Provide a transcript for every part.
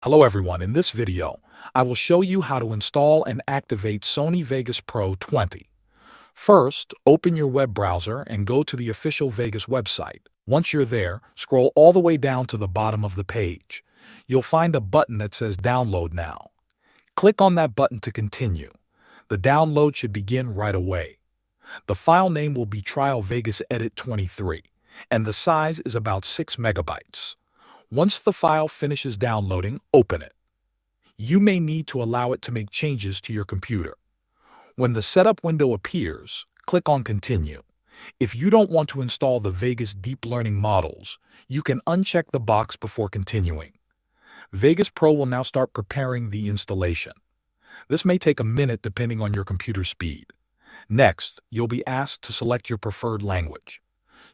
Hello everyone, in this video, I will show you how to install and activate Sony Vegas Pro 20. First, open your web browser and go to the official Vegas website. Once you're there, scroll all the way down to the bottom of the page. You'll find a button that says Download Now. Click on that button to continue. The download should begin right away. The file name will be Trial Vegas Edit 23, and the size is about 6 megabytes. Once the file finishes downloading, open it. You may need to allow it to make changes to your computer. When the setup window appears, click on Continue. If you don't want to install the Vegas deep learning models, you can uncheck the box before continuing. Vegas Pro will now start preparing the installation. This may take a minute depending on your computer speed. Next, you'll be asked to select your preferred language.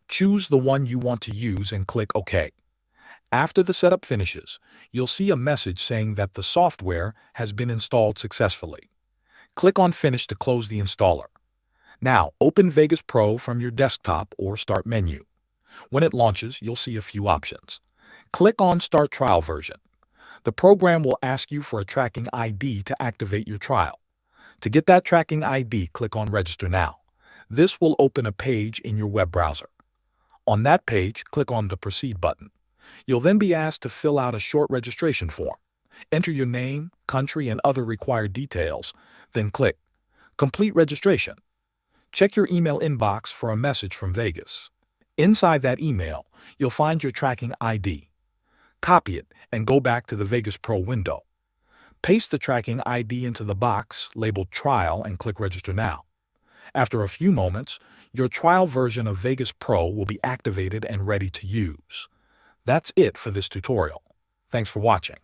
Choose the one you want to use and click OK. After the setup finishes, you'll see a message saying that the software has been installed successfully. Click on Finish to close the installer. Now, open Vegas Pro from your desktop or Start menu. When it launches, you'll see a few options. Click on Start Trial Version. The program will ask you for a tracking ID to activate your trial. To get that tracking ID, click on Register Now. This will open a page in your web browser. On that page, click on the Proceed button. You'll then be asked to fill out a short registration form. Enter your name, country, and other required details, then click Complete Registration. Check your email inbox for a message from Vegas. Inside that email, you'll find your tracking ID. Copy it and go back to the Vegas Pro window. Paste the tracking ID into the box labeled Trial and click Register Now. After a few moments, your trial version of Vegas Pro will be activated and ready to use. That's it for this tutorial. Thanks for watching.